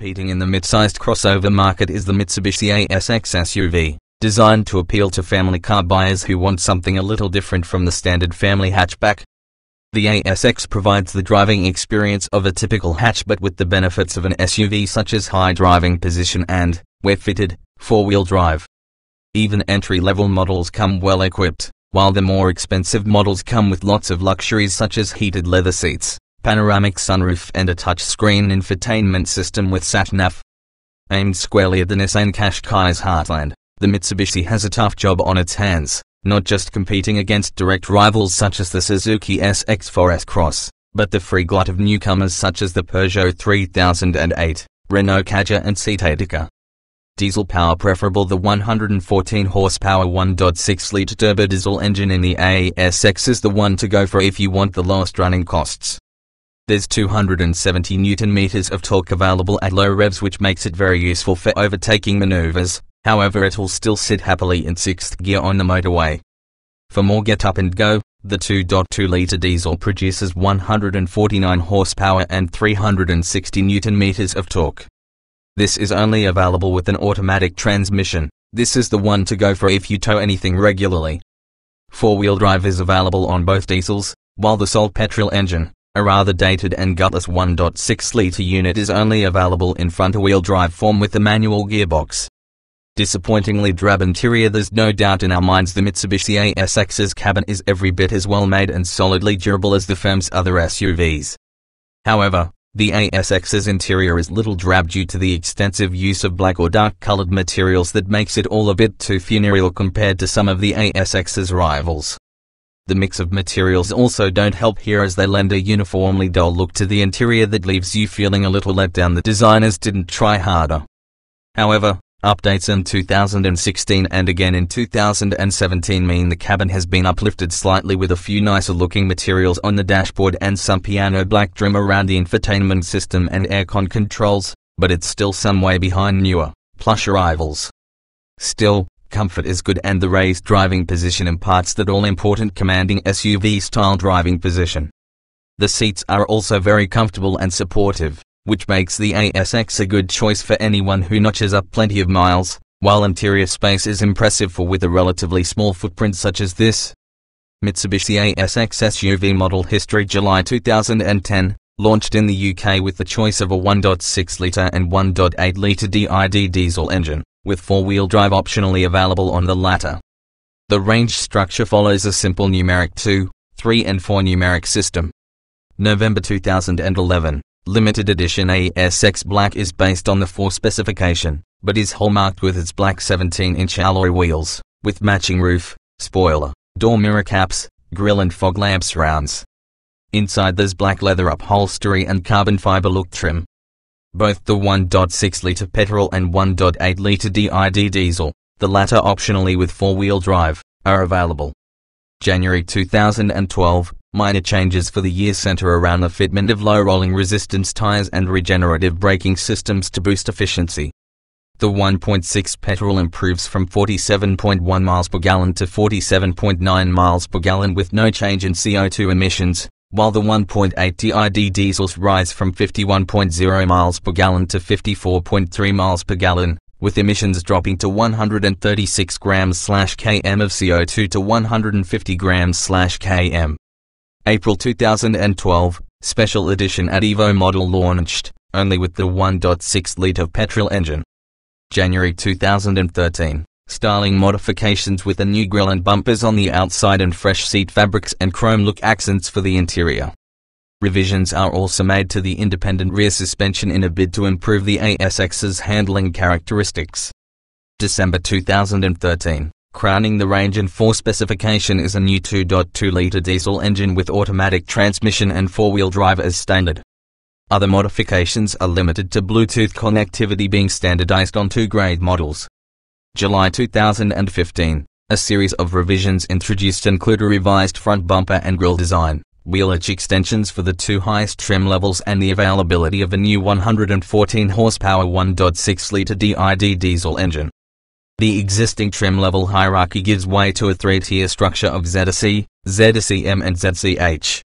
Competing in the mid-sized crossover market is the Mitsubishi ASX SUV, designed to appeal to family car buyers who want something a little different from the standard family hatchback. The ASX provides the driving experience of a typical hatch but with the benefits of an SUV such as high driving position and, where fitted, four-wheel drive. Even entry-level models come well equipped, while the more expensive models come with lots of luxuries such as heated leather seats, panoramic sunroof and a touchscreen infotainment system with sat-nav. Aimed squarely at the Nissan Qashqai's heartland, the Mitsubishi has a tough job on its hands, not just competing against direct rivals such as the Suzuki SX4 S-Cross, but the free glut of newcomers such as the Peugeot 3008, Renault Kadjar and Seat Ateca. Diesel power preferable. The 114 horsepower 1.6-litre turbodiesel engine in the ASX is the one to go for if you want the lowest running costs. There's 270 Nm of torque available at low revs, which makes it very useful for overtaking maneuvers. However, it'll still sit happily in 6th gear on the motorway. For more get up and go, the 2.2-litre diesel produces 149 horsepower and 360 Nm of torque. This is only available with an automatic transmission. This is the one to go for if you tow anything regularly. Four-wheel drive is available on both diesels, while the sole petrol engine, a rather dated and gutless 1.6-litre unit, is only available in front-wheel drive form with a manual gearbox. Disappointingly drab interior. There's no doubt in our minds the Mitsubishi ASX's cabin is every bit as well made and solidly durable as the firm's other SUVs. However, the ASX's interior is little drab due to the extensive use of black or dark-colored materials that makes it all a bit too funereal compared to some of the ASX's rivals. The mix of materials also don't help here, as they lend a uniformly dull look to the interior that leaves you feeling a little let down. The designers didn't try harder. However, updates in 2016 and again in 2017 mean the cabin has been uplifted slightly with a few nicer looking materials on the dashboard and some piano black trim around the infotainment system and aircon controls, but it's still some way behind newer, plusher rivals. Still, comfort is good and the raised driving position imparts that all-important commanding SUV-style driving position. The seats are also very comfortable and supportive, which makes the ASX a good choice for anyone who notches up plenty of miles, while interior space is impressive for with a relatively small footprint such as this. Mitsubishi ASX SUV model history: July 2010, launched in the UK with the choice of a 1.6-litre and 1.8-litre DID diesel engine, with four-wheel drive optionally available on the latter. The range structure follows a simple numeric 2, 3 and 4 numeric system. November 2011. Limited edition ASX Black is based on the 4 specification, but is hallmarked with its black 17-inch alloy wheels, with matching roof, spoiler, door mirror caps, grille and fog lamp surrounds. Inside there's black leather upholstery and carbon fiber look trim. Both the 1.6-litre petrol and 1.8-litre DID diesel, the latter optionally with four-wheel drive, are available. January 2012. Minor changes for the year center around the fitment of low rolling resistance tires and regenerative braking systems to boost efficiency. The 1.6 petrol improves from 47.1 miles per gallon to 47.9 miles per gallon with no change in CO2 emissions, while the 1.8 DID diesels rise from 51.0 miles per gallon to 54.3 miles per gallon, with emissions dropping to 136 grams/km of CO2 to 150 grams/km. April 2012, special edition at Evo model launched, only with the 1.6-litre petrol engine. January 2013, styling modifications with a new grille and bumpers on the outside and fresh seat fabrics and chrome look accents for the interior. Revisions are also made to the independent rear suspension in a bid to improve the ASX's handling characteristics. December 2013. Crowning the range and 4 specification is a new 2.2-litre diesel engine with automatic transmission and four-wheel drive as standard. Other modifications are limited to Bluetooth connectivity being standardized on 2 grade models. July 2015, a series of revisions introduced include a revised front bumper and grille design, wheel edge extensions for the 2 highest trim levels and the availability of a new 114 horsepower 1.6-litre DID diesel engine. The existing trim level hierarchy gives way to a 3-tier structure of ZSE, ZSEM and ZCH.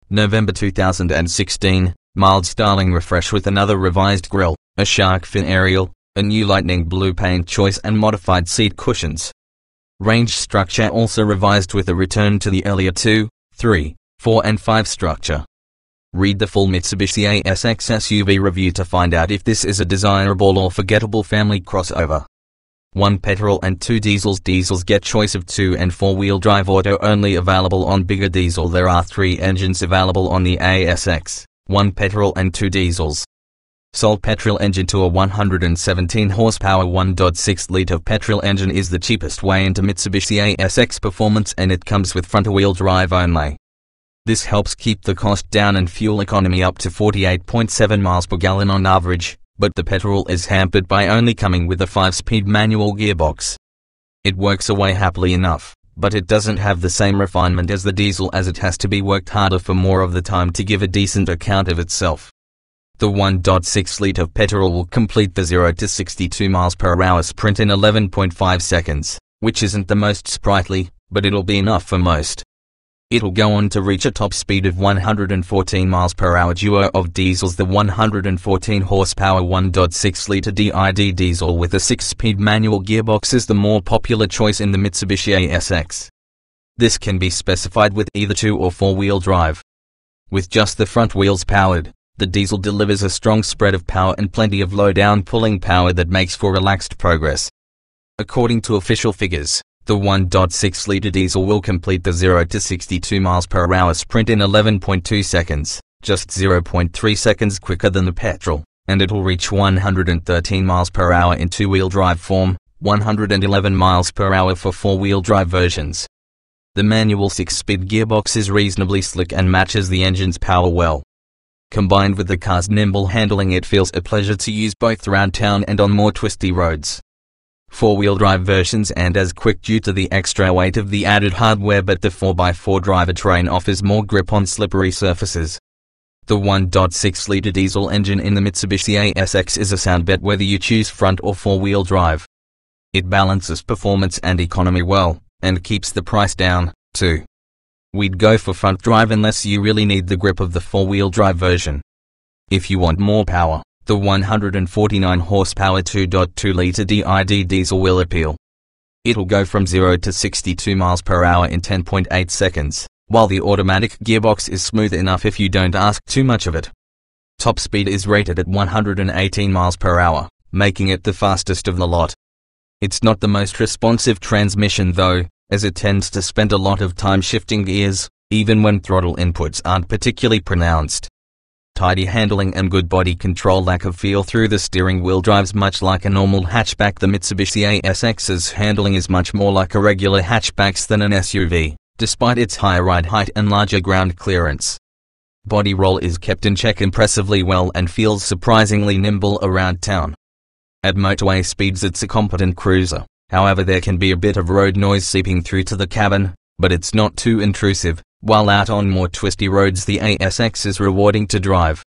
November 2016, mild styling refresh with another revised grille, a shark fin aerial, a new lightning blue paint choice and modified seat cushions. Range structure also revised with a return to the earlier 2, 3, 4 and 5 structure. Read the full Mitsubishi ASX SUV review to find out if this is a desirable or forgettable family crossover. 1 petrol and 2 diesels. Diesels get choice of 2 and 4-wheel drive auto only available on bigger diesel. There are 3 engines available on the ASX, 1 petrol and 2 diesels. Sold petrol engine to a 117 horsepower 1.6-litre petrol engine is the cheapest way into Mitsubishi ASX performance, and it comes with front-wheel drive only. This helps keep the cost down and fuel economy up to 48.7 miles per gallon on average, but the petrol is hampered by only coming with a 5-speed manual gearbox. It works away happily enough, but it doesn't have the same refinement as the diesel, as it has to be worked harder for more of the time to give a decent account of itself. The 1.6-litre petrol will complete the 0 to 62 miles per hour sprint in 11.5 seconds, which isn't the most sprightly, but it'll be enough for most. It'll go on to reach a top speed of 114 miles per hour. Duo of diesels. The 114 horsepower 1.6-litre DID diesel with a 6-speed manual gearbox is the more popular choice in the Mitsubishi ASX. This can be specified with either 2 or 4-wheel drive. With just the front wheels powered, the diesel delivers a strong spread of power and plenty of low-down pulling power that makes for relaxed progress. According to official figures, the 1.6-litre diesel will complete the 0 to 62 miles per hour sprint in 11.2 seconds, just 0.3 seconds quicker than the petrol, and it'll reach 113 miles per hour in 2-wheel drive form, 111 miles per hour for 4-wheel drive versions. The manual 6-speed gearbox is reasonably slick and matches the engine's power well. Combined with the car's nimble handling, it feels a pleasure to use both around town and on more twisty roads. 4-wheel drive versions and as quick due to the extra weight of the added hardware, but the 4x4 drivetrain offers more grip on slippery surfaces. The 1.6-litre diesel engine in the Mitsubishi ASX is a sound bet whether you choose front or 4-wheel drive. It balances performance and economy well, and keeps the price down, too. We'd go for front drive unless you really need the grip of the 4-wheel drive version. If you want more power, the 149 horsepower 2.2-litre DID diesel will appeal. It'll go from 0 to 62 miles per hour in 10.8 seconds, while the automatic gearbox is smooth enough if you don't ask too much of it. Top speed is rated at 118 miles per hour, making it the fastest of the lot. It's not the most responsive transmission though, as it tends to spend a lot of time shifting gears, even when throttle inputs aren't particularly pronounced. Tidy handling and good body control. Lack of feel through the steering wheel. Drives much like a normal hatchback. The Mitsubishi ASX's handling is much more like a regular hatchback's than an SUV, despite its higher ride height and larger ground clearance. Body roll is kept in check impressively well and feels surprisingly nimble around town. At motorway speeds it's a competent cruiser. However, there can be a bit of road noise seeping through to the cabin, but it's not too intrusive. While out on more twisty roads, the ASX is rewarding to drive.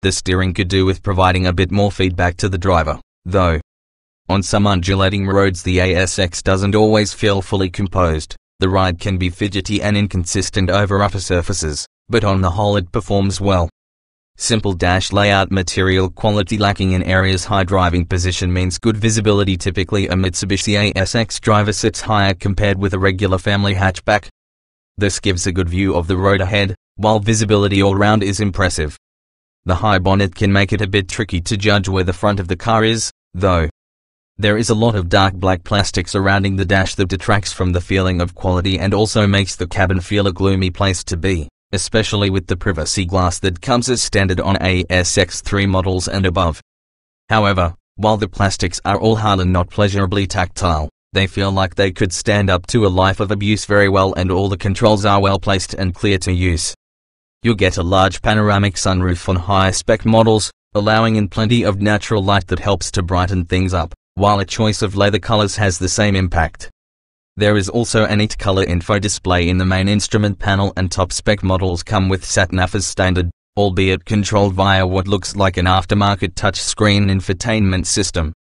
The steering could do with providing a bit more feedback to the driver, though. On some undulating roads the ASX doesn't always feel fully composed. The ride can be fidgety and inconsistent over rougher surfaces, but on the whole it performs well. Simple dash layout. Material quality lacking in areas. High driving position means good visibility. Typically a Mitsubishi ASX driver sits higher compared with a regular family hatchback. This gives a good view of the road ahead, while visibility all round is impressive. The high bonnet can make it a bit tricky to judge where the front of the car is, though. There is a lot of dark black plastic surrounding the dash that detracts from the feeling of quality and also makes the cabin feel a gloomy place to be, especially with the privacy glass that comes as standard on ASX-III models and above. However, while the plastics are all hard and not pleasurably tactile, they feel like they could stand up to a life of abuse very well, and all the controls are well placed and clear to use. You'll get a large panoramic sunroof on higher spec models, allowing in plenty of natural light that helps to brighten things up, while a choice of leather colors has the same impact. There is also a neat color info display in the main instrument panel, and top spec models come with sat-nav as standard, albeit controlled via what looks like an aftermarket touchscreen infotainment system.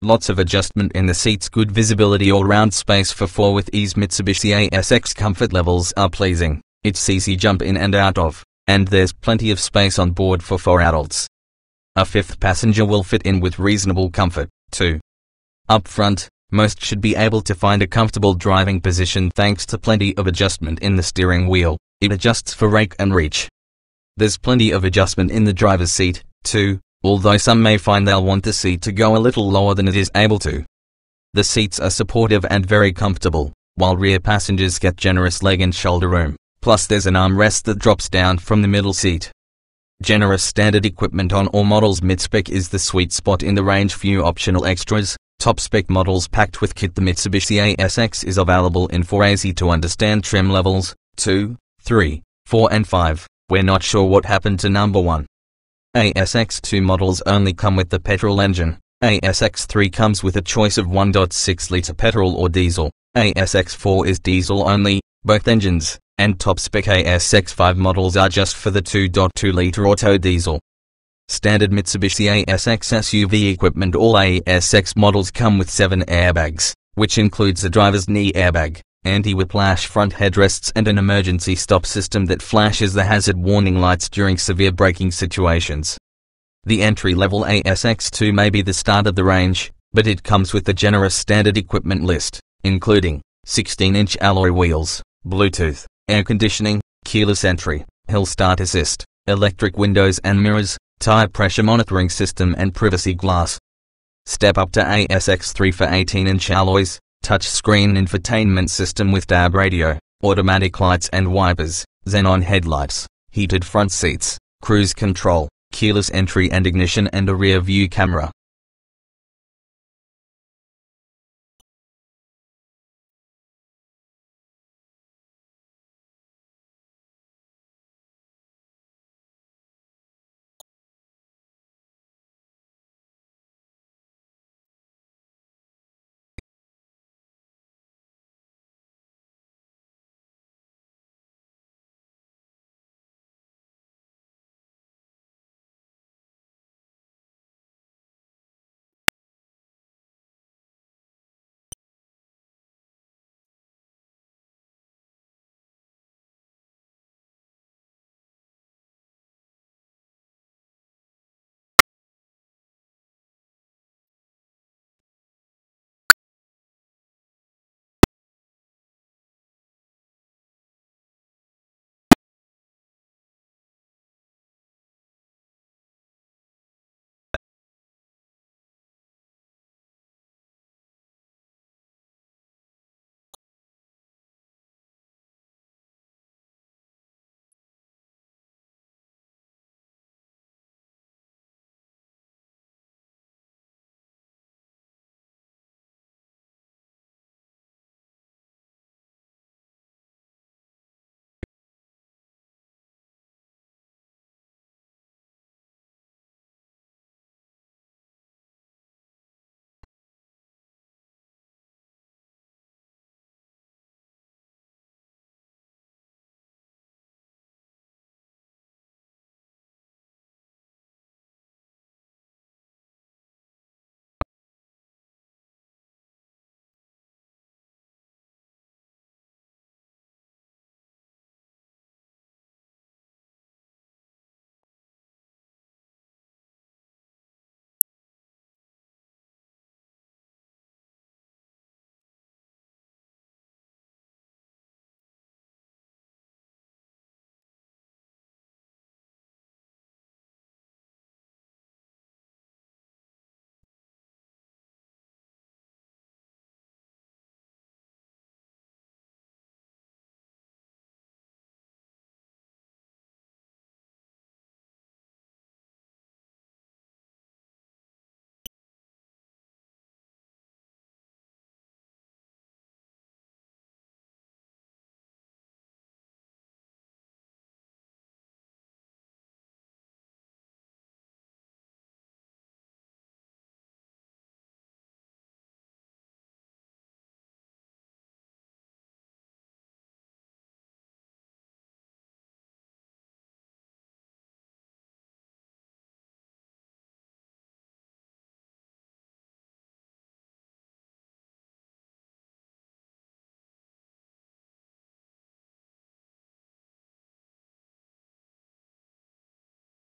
Lots of adjustment in the seats. Good visibility. All-round space for 4 with ease. Mitsubishi ASX comfort levels are pleasing. It's easy jump in and out of, and there's plenty of space on board for 4 adults. A fifth passenger will fit in with reasonable comfort, too. Up front, most should be able to find a comfortable driving position thanks to plenty of adjustment in the steering wheel. It adjusts for rake and reach. There's plenty of adjustment in the driver's seat, too, although some may find they'll want the seat to go a little lower than it is able to. The seats are supportive and very comfortable, while rear passengers get generous leg and shoulder room, plus there's an armrest that drops down from the middle seat. Generous standard equipment on all models. Mid-spec is the sweet spot in the range. Few optional extras. Top spec models packed with kit. The Mitsubishi ASX is available in 4 easy to understand trim levels, 2, 3, 4 and 5. We're not sure what happened to number 1. ASX 2 models only come with the petrol engine. ASX 3 comes with a choice of 1.6 litre petrol or diesel. ASX 4 is diesel only, both engines, and top spec ASX 5 models are just for the 2.2 litre auto diesel. Standard Mitsubishi ASX SUV equipment. All ASX models come with 7 airbags, which includes a driver's knee airbag, anti-whiplash front headrests and an emergency stop system that flashes the hazard warning lights during severe braking situations. The entry-level ASX2 may be the start of the range, but it comes with a generous standard equipment list, including 16-inch alloy wheels, Bluetooth, air conditioning, keyless entry, hill start assist, electric windows and mirrors, tire pressure monitoring system and privacy glass. Step up to ASX3 for 18-inch alloys, touchscreen infotainment system with DAB radio, automatic lights and wipers, xenon headlights, heated front seats, cruise control, keyless entry and ignition and a rear view camera.